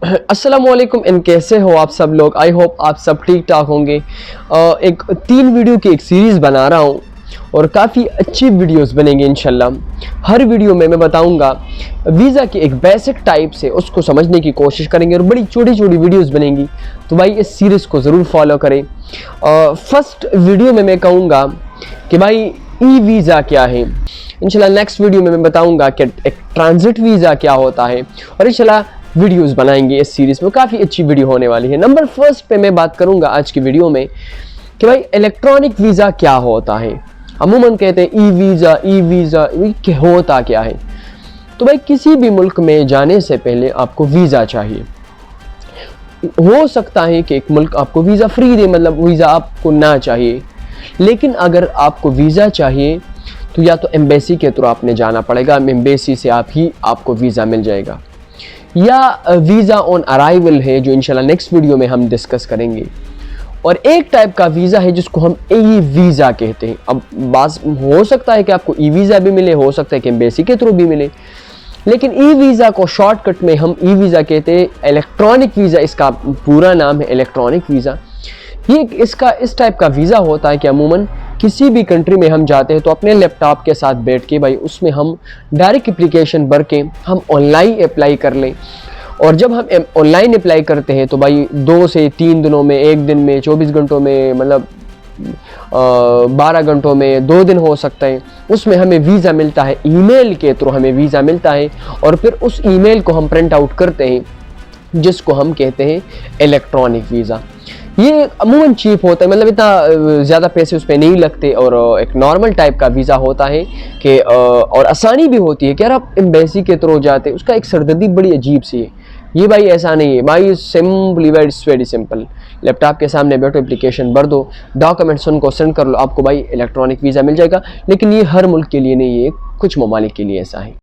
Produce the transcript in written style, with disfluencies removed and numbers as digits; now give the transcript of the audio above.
अस्सलामुअलैकुम इन कैसे हो आप सब लोग। आई होप आप सब ठीक ठाक होंगे। एक 3 वीडियो की एक सीरीज़ बना रहा हूँ और काफ़ी अच्छी वीडियोस बनेंगी इंशाल्लाह। हर वीडियो में मैं बताऊँगा वीज़ा की एक बेसिक टाइप से उसको समझने की कोशिश करेंगे और बड़ी छोटी छोटी वीडियोस बनेंगी। तो भाई इस सीरीज़ को ज़रूर फॉलो करें। फर्स्ट वीडियो में मैं कहूँगा कि भाई ई वीज़ा क्या है। इंशाल्लाह नेक्स्ट वीडियो में मैं बताऊँगा कि एक ट्रांजिट वीज़ा क्या होता है और इंशाल्लाह वीडियोस बनाएंगे इस सीरीज़ में। काफ़ी अच्छी वीडियो होने वाली है। नंबर फर्स्ट पे मैं बात करूंगा आज की वीडियो में कि भाई इलेक्ट्रॉनिक वीज़ा क्या होता है। अमूमन कहते हैं ई वीज़ा होता क्या है। तो भाई किसी भी मुल्क में जाने से पहले आपको वीज़ा चाहिए। हो सकता है कि एक मुल्क आपको वीज़ा फ्री दे, मतलब वीज़ा आपको ना चाहिए, लेकिन अगर आपको वीज़ा चाहिए तो या तो एम्बेसी के थ्रू आपने जाना पड़ेगा, एम्बेसी से आपको वीज़ा मिल जाएगा, या वीज़ा ऑन अराइवल है जो इंशाल्लाह नेक्स्ट वीडियो में हम डिस्कस करेंगे। और एक टाइप का वीज़ा है जिसको हम ई वीज़ा कहते हैं। अब बात हो सकता है कि आपको ई वीज़ा भी मिले, हो सकता है कि एम्बेसी के थ्रू भी मिले, लेकिन ई वीज़ा को शॉर्टकट में हम ई वीज़ा कहते हैं। इलेक्ट्रॉनिक वीज़ा इसका पूरा नाम है, इलेक्ट्रॉनिक वीज़ा। ये इसका इस टाइप का वीज़ा होता है कि अमूमन किसी भी कंट्री में हम जाते हैं तो अपने लैपटॉप के साथ बैठ के भाई उसमें हम डायरेक्ट एप्लीकेशन भर के हम ऑनलाइन अप्लाई कर लें। और जब हम ऑनलाइन अप्लाई करते हैं तो भाई 2 से 3 दिनों में, 1 दिन में, 24 घंटों में, मतलब 12 घंटों में, 2 दिन हो सकता है, उसमें हमें वीज़ा मिलता है। ईमेल के थ्रू हमें वीज़ा मिलता है और फिर उस ईमेल को हम प्रिंट आउट करते हैं जिसको हम कहते हैं इलेक्ट्रॉनिक वीज़ा। ये अमूमन चीप होता है, मतलब इतना ज़्यादा पैसे उस पर नहीं लगते और एक नॉर्मल टाइप का वीज़ा होता है कि और आसानी भी होती है कि यार आप एम्बेसी के थ्रू जाते, उसका एक सरदर्दी बड़ी अजीब सी है। ये भाई ऐसा नहीं है भाई, सिंपली वेरी सिंपल। लैपटॉप के सामने बैठो, एप्लीकेशन भर दो, डॉक्यूमेंट्स उनको सेंड कर लो, आपको भाई इलेक्ट्रॉनिक वीज़ा मिल जाएगा। लेकिन ये हर मुल्क के लिए नहीं है, कुछ ममालिक के लिए ऐसा है।